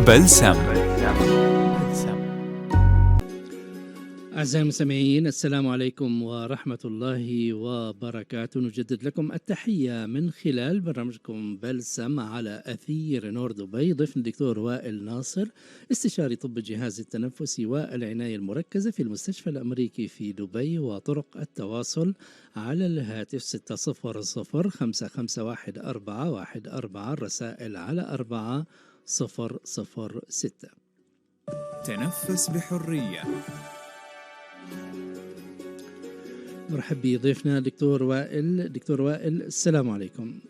بلسم. أعزائي المستمعين، السلام عليكم ورحمة الله وبركاته. نجدد لكم التحية من خلال برنامجكم بلسم على أثير نور دبي. ضيفنا الدكتور وائل ناصر، استشاري طب الجهاز التنفسي والعناية المركزة في المستشفى الأمريكي في دبي. وطرق التواصل على الهاتف 600-551-414، الرسائل على 4006. تنفس بحرية. مرحب بضيفنا دكتور وائل. دكتور وائل، السلام عليكم.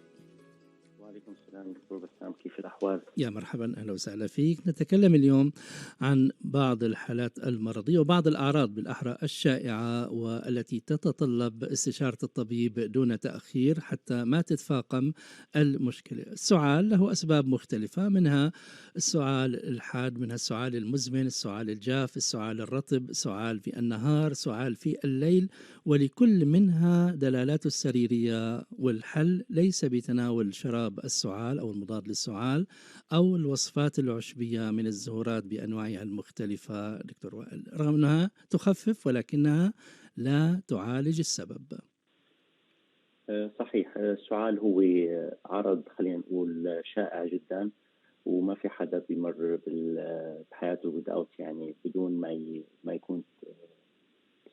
وعليكم السلام دكتور بسام، كيف الأحوال؟ يا مرحبا، أهلا وسهلا فيك. نتكلم اليوم عن بعض الحالات المرضية وبعض الأعراض بالأحرى الشائعة والتي تتطلب استشارة الطبيب دون تأخير حتى ما تتفاقم المشكلة. السعال له أسباب مختلفة، منها السعال الحاد، منها السعال المزمن، السعال الجاف، السعال الرطب، سعال في النهار، سعال في الليل، ولكل منها دلالات السريرية. والحل ليس بتناول شراب السعال أو المضاد للسعال أو الوصفات العشبية من الزهورات بأنواعها المختلفة دكتور وائل، رغم أنها تخفف ولكنها لا تعالج السبب. صحيح، السعال هو عرض خلينا نقول شائع جدا، وما في حدا بيمر بحياته يعني بدون ما يكون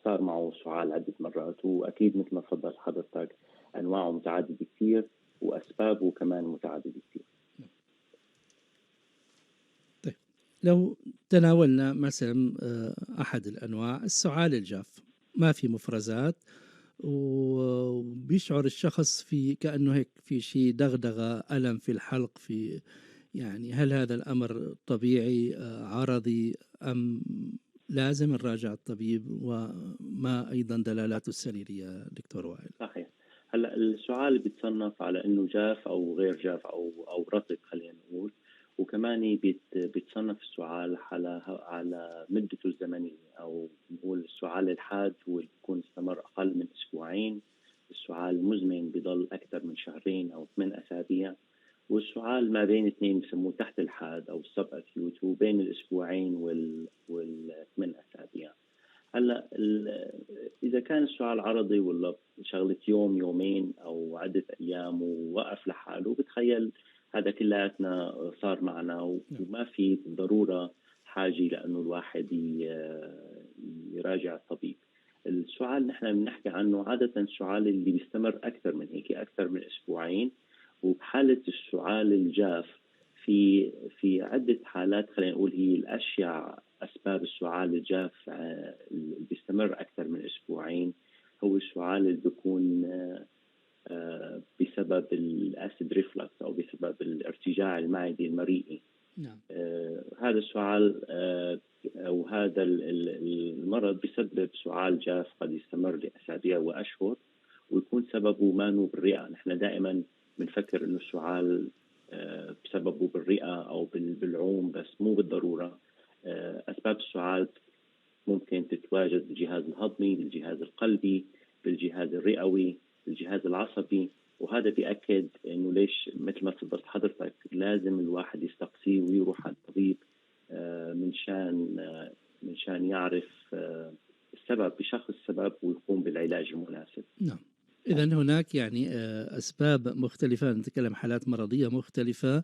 صار معه سعال عدة مرات. وأكيد مثل ما تفضل حضرتك أنواعه متعددة كثير وأسبابه كمان متعددة كثير. لو تناولنا مثلا أحد الأنواع، السعال الجاف، ما في مفرزات وبيشعر الشخص في كأنه هيك في شيء دغدغة، ألم في الحلق، في يعني هل هذا الأمر طبيعي عرضي أم لازم نراجع الطبيب؟ وما أيضا دلالاته السريرية دكتور وائل؟ صحيح. هلا السعال بيتصنف على انه جاف او غير جاف او رطب خلينا نقول، وكمان بيتصنف السعال على مدته الزمنيه، او نقول السعال الحاد هو اللي بيكون استمر اقل من اسبوعين، السعال المزمن بيضل اكثر من شهرين او 8 اسابيع، والسعال ما بين اثنين بسموه تحت الحاد او السب اكيوت، وبين الاسبوعين وال8 اسابيع. هلا اذا كان السعال عرضي ولا شغله يوم يومين او عده ايام ووقف لحاله، بتخيل هذا كلياتنا صار معنا وما في ضروره حاجه لانه الواحد يراجع الطبيب. السعال نحن بنحكي عنه عاده السعال اللي بيستمر اكثر من هيك، اكثر من اسبوعين. وبحاله السعال الجاف في عده حالات خلينا نقول هي الاشيع أسباب السعال الجاف اللي بيستمر أكثر من أسبوعين هو السعال اللي بيكون بسبب الأسيد ريفلكس أو بسبب الارتجاع المعدي المريئي. نعم. هذا السعال أو هذا المرض بيسبب سعال جاف قد يستمر لأسابيع وأشهر، ويكون سببه ما بالرئة. نحن دائما بنفكر إنه السعال بسببه بالرئة أو بالعوم، بس مو بالضرورة. أسباب السعال ممكن تتواجد بالجهاز الهضمي، بالجهاز القلبي، بالجهاز الرئوي، بالجهاز العصبي. وهذا بيأكد إنه ليش مثل ما تفضلت حضرتك لازم الواحد يستقصيه ويروح على الطبيب من شان يعرف السبب، بشخص السبب ويقوم بالعلاج المناسب. نعم. إذا هناك يعني أسباب مختلفة، نتكلم حالات مرضية مختلفة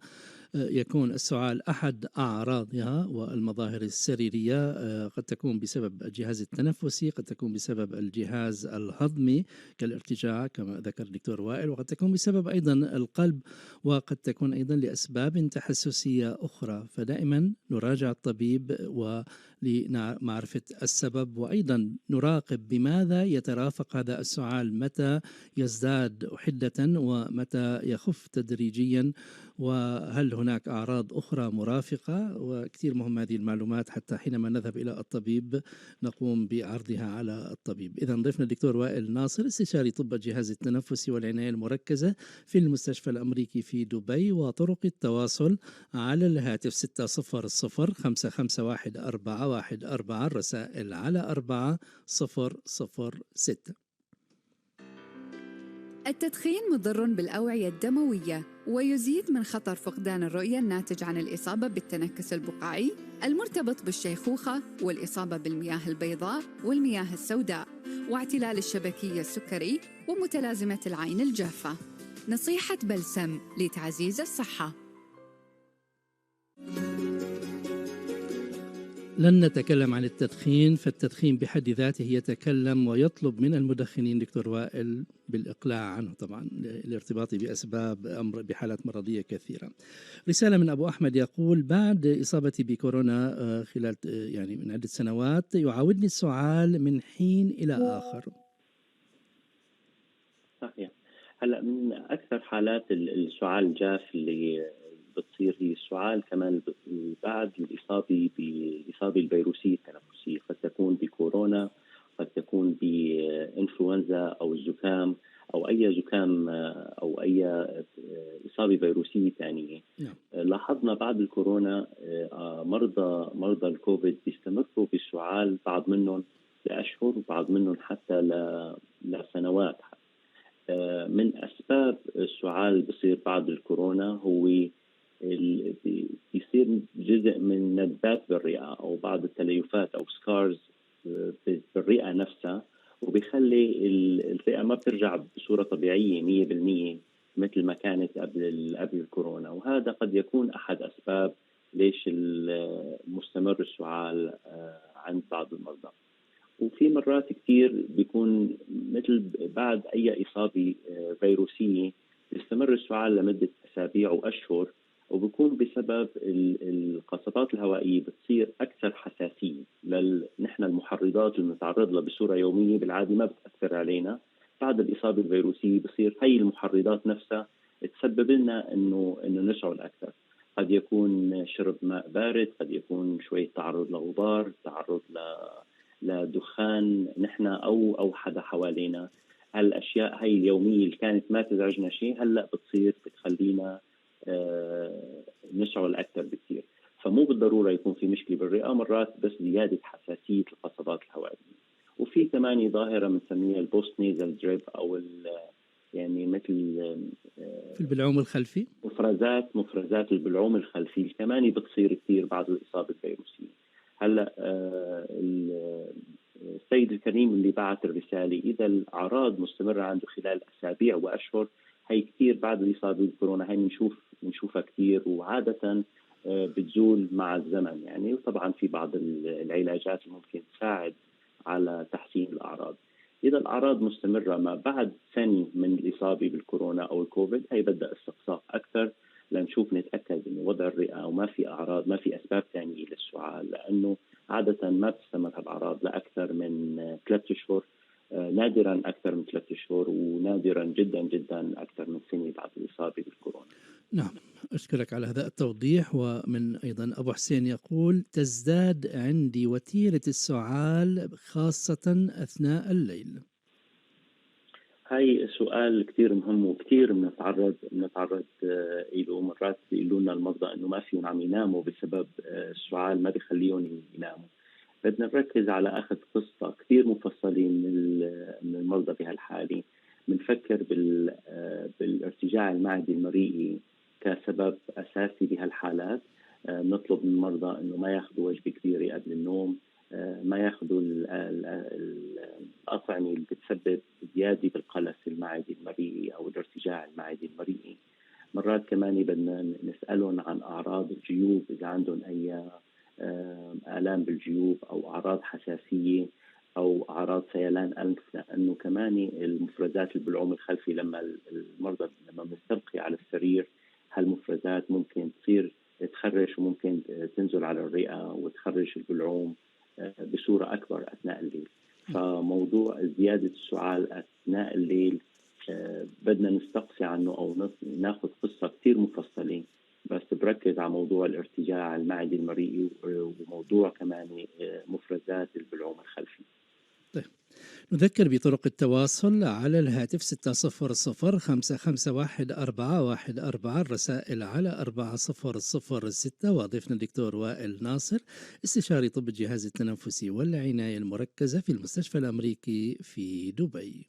يكون السعال أحد أعراضها والمظاهر السريرية. قد تكون بسبب الجهاز التنفسي، قد تكون بسبب الجهاز الهضمي كالارتجاع كما ذكر الدكتور وائل، وقد تكون بسبب أيضا القلب، وقد تكون أيضا لأسباب تحسسية أخرى. فدائما نراجع الطبيب لمعرفة السبب، وأيضا نراقب بماذا يترافق هذا السعال، متى يزداد حدة ومتى يخف تدريجيا، وهل هناك أعراض أخرى مرافقة. وكثير مهم هذه المعلومات حتى حينما نذهب إلى الطبيب نقوم بعرضها على الطبيب. إذا ضيفنا الدكتور وائل ناصر، استشاري طب الجهاز التنفسي والعناية المركزة في المستشفى الأمريكي في دبي. وطرق التواصل على الهاتف 600-551-414، الرسائل على 4006. التدخين مضر بالأوعية الدموية ويزيد من خطر فقدان الرؤية الناتج عن الإصابة بالتنكس البقعي المرتبط بالشيخوخة والإصابة بالمياه البيضاء والمياه السوداء واعتلال الشبكية السكري ومتلازمة العين الجافة. نصيحة بلسم لتعزيز الصحة. لن نتكلم عن التدخين، فالتدخين بحد ذاته يتكلم ويطلب من المدخنين دكتور وائل بالإقلاع عنه طبعا الارتباط بأسباب أمر بحالات مرضية كثيرة. رسالة من أبو أحمد يقول: بعد إصابتي بكورونا خلال يعني من عدة سنوات يعاودني السعال من حين إلى آخر. صحيح. هلا من اكثر حالات السعال الجاف اللي بتصير هي السعال كمان بعد الاصابه الفيروسيه التنفسيه، قد تكون بكورونا، قد تكون بانفلونزا او الزكام او اي زكام او اي اصابه فيروسيه ثانيه. لاحظنا بعد الكورونا مرضى الكوفيد بيستمروا بالسعال، بعض منهم لاشهر وبعض منهم حتى لسنوات. من أسباب السعال بصير بعد الكورونا هو بيصير جزء من ندبات بالرئة أو بعض التليفات أو سكارز بالرئة نفسها، وبيخلي الرئة ما بترجع بصورة طبيعية 100% مثل ما كانت قبل الكورونا، وهذا قد يكون أحد أسباب ليش مستمر السعال عند بعض المرضى. وفي مرات كثير بيكون مثل بعد أي إصابة فيروسية بيستمر السعال لمدة أسابيع وأشهر، وبيكون بسبب القصبات الهوائية بتصير أكثر حساسية. نحن المحرضات اللي نتعرض لها بصورة يومية بالعادة ما بتأثر علينا، بعد الإصابة الفيروسية بصير هي المحرضات نفسها تسبب لنا إنه نشعر أكثر. قد يكون شرب ماء بارد، قد يكون شوية تعرض لغبار، تعرض لدخان نحن او حدا حوالينا. هالاشياء هي اليوميه اللي كانت ما تزعجنا شيء هلا بتصير بتخلينا نشعر اكثر بكثير. فمو بالضروره يكون في مشكله بالرئه، مرات بس زياده حساسيه القصبات الهوائيه. وفي كمان ظاهره بنسميها البوست نيزل دريب او يعني مثل في البلعوم الخلفي، مفرزات البلعوم الخلفي كمان بتصير كثير بعد الاصابه الفيروسيه. هلا السيد الكريم اللي بعث الرساله، اذا الاعراض مستمره عنده خلال اسابيع واشهر، هي كثير بعد الاصابه بالكورونا، هي بنشوفها كثير وعاده بتزول مع الزمن يعني. وطبعا في بعض العلاجات اللي ممكن تساعد على تحسين الاعراض. اذا الاعراض مستمره ما بعد سنه من الاصابه بالكورونا او الكوفيد، هي بدها استقصاء اكثر لنشوف نتاكد انه وضع الرئه وما في اعراض، ما في اسباب ثانيه للسعال، لانه عاده ما بتستمر الاعراض لاكثر من 3 اشهر، نادرا اكثر من 3 اشهر، ونادرا جدا جدا اكثر من سنه بعد الاصابه بالكورونا. نعم، أشكرك على هذا التوضيح. ومن أيضا أبو حسين يقول: تزداد عندي وتيرة السعال خاصة أثناء الليل. هاي سؤال كثير مهم وكثير بنتعرض له. مرات بيقولوا لنا المرضى انه ما فيهم عم يناموا بسبب السعال ما بيخليهم يناموا. بدنا نركز على اخذ قصه كثير مفصلين من المرضى بهالحاله. بنفكر بالارتجاع المعدي المريئي كسبب اساسي بهالحالات. نطلب من المرضى انه ما ياخذوا وجبه كبيره قبل النوم، ما ياخذوا الأطعمة اللي بتسبب زيادة بالقلس المعدي المريئي أو الارتجاع المعدي المريئي. مرات كمان بدنا نسألهم عن أعراض الجيوب، إذا عندهم أي آلام بالجيوب أو أعراض حساسية أو أعراض سيلان أنف، لأنه كمان المفرزات البلعوم الخلفي لما المرضى لما بنستلقي على السرير هالمفرزات ممكن تصير تخرش وممكن تنزل على الرئة وتخرج البلعوم بصورة أكبر أثناء الليل. فموضوع زيادة السعال أثناء الليل بدنا نستقصي عنه أو ناخذ قصة كتير مفصلة، بس بركز على موضوع الارتجاع المعدي المريئي وموضوع كمان مفرزات البلعوم الخلفي. طيب، نذكر بطرق التواصل على الهاتف 600-551-4414، الرسائل على 4006، وضيفنا الدكتور وائل ناصر، استشاري طب الجهاز التنفسي والعناية المركزة في المستشفى الأمريكي في دبي.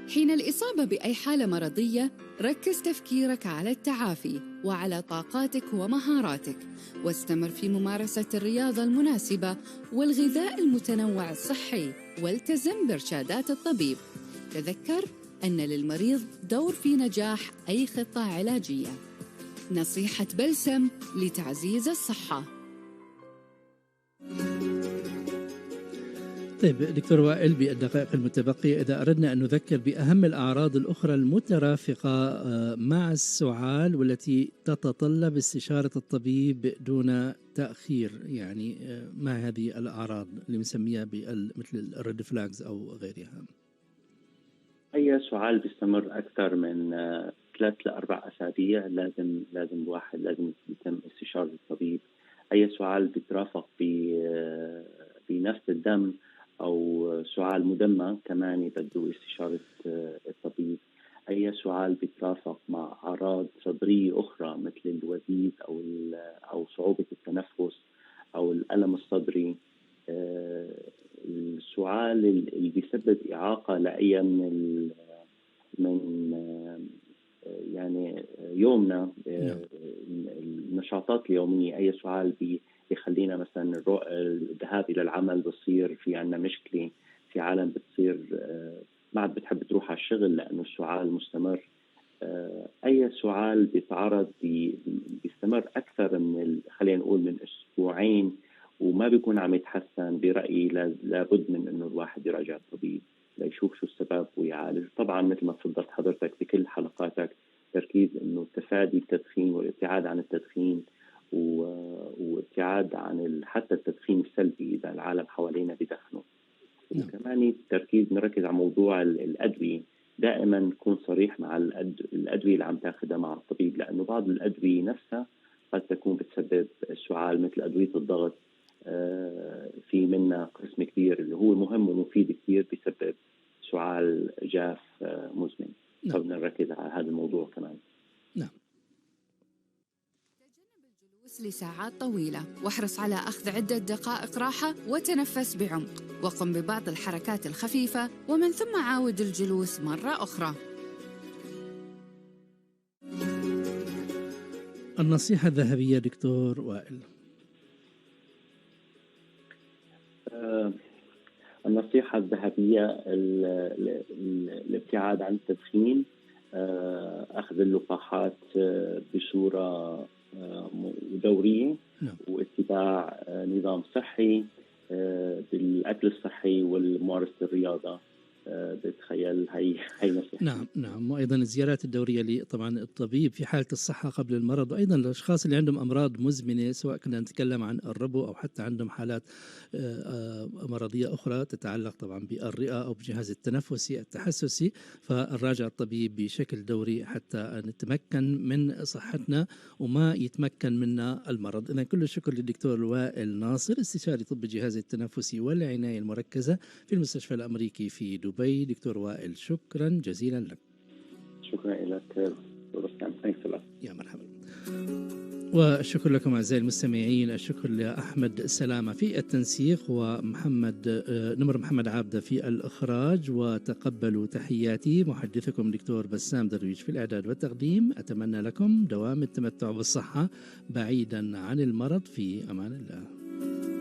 حين الإصابة بأي حالة مرضية، ركز تفكيرك على التعافي وعلى طاقاتك ومهاراتك، واستمر في ممارسة الرياضة المناسبة والغذاء المتنوع الصحي، والتزم بإرشادات الطبيب. تذكر أن للمريض دور في نجاح أي خطة علاجية. نصيحة بلسم لتعزيز الصحة. طيب دكتور وائل، بالدقائق المتبقية إذا أردنا أن نذكر بأهم الأعراض الأخرى المترافقة مع السعال والتي تتطلب استشارة الطبيب دون تأخير، يعني ما هذه الأعراض اللي بنسميها مثل الريد فلاجز أو غيرها؟ أي سعال بيستمر أكثر من 3 ل 4 أسابيع لازم الواحد لازم يتم استشارة الطبيب. أي سعال بيترافق بنفس الدم أو سعال مدمى كمان بده استشارة الطبيب. أي سعال بيترافق مع أعراض صدرية أخرى مثل الوزيز أو صعوبة التنفس أو الألم الصدري. السعال اللي بيسبب إعاقة لأي من يعني يومنا، النشاطات اليومية. أي سعال بيخلينا مثلا الذهاب إلى العمل بصير في عنا مشكلة، في عالم بتصير ما عاد بتحب تروح على الشغل لأنه السعال مستمر. أي سعال بيستمر أكثر من خلينا نقول من أسبوعين وما بيكون عم يتحسن، برأيي لابد من إنه الواحد يراجع الطبيب ليشوف شو السبب ويعالج. طبعا مثل ما تفضلت حضرتك بكل حلقاتك، تركيز إنه تفادي التدخين والابتعاد عن التدخين وابتعاد عن حتى التدخين السلبي إذا العالم حوالينا بيدخنوا. وكمان التركيز نركز على موضوع الأدوية، دائما نكون صريح مع الأدوية اللي عم تاخدها مع الطبيب، لأنه بعض الأدوية نفسها قد تكون بتسبب السعال مثل أدوية الضغط. في منها قسم كبير اللي هو مهم ومفيد كثير بيسبب سعال جاف مزمن. فبدنا نركز على هذا الموضوع كمان. نعم. تجنب الجلوس لساعات طويلة، واحرص على أخذ عدة دقائق راحة وتنفس بعمق، وقم ببعض الحركات الخفيفة، ومن ثم عاود الجلوس مرة أخرى. النصيحة الذهبية دكتور وائل. النصيحة الذهبية الابتعاد عن التدخين، أخذ اللقاحات بصورة دورية، واتباع نظام صحي بالأكل الصحي والممارسة الرياضة. بتخيل هي نصيحة. نعم، وأيضا الزيارات الدورية طبعا الطبيب في حالة الصحة قبل المرض، وأيضا الأشخاص اللي عندهم أمراض مزمنة سواء كنا نتكلم عن الربو أو حتى عندهم حالات مرضية أخرى تتعلق طبعا بالرئة أو بالجهاز التنفسي التحسسي، فنراجع الطبيب بشكل دوري حتى نتمكن من صحتنا وما يتمكن منا المرض. إذن كل الشكر للدكتور وائل ناصر، استشاري طب الجهاز التنفسي والعناية المركزة في المستشفى الأمريكي في دبي. دكتور وائل شكرا جزيلا لك. شكرا لك يا مرحبا. والشكر لكم أعزائي المستمعين. الشكر لأحمد سلامة في التنسيق نمر محمد عابدة في الإخراج، وتقبلوا تحياتي محدثكم دكتور بسام درويش في الإعداد والتقديم. أتمنى لكم دوام التمتع بالصحة بعيدا عن المرض، في أمان الله.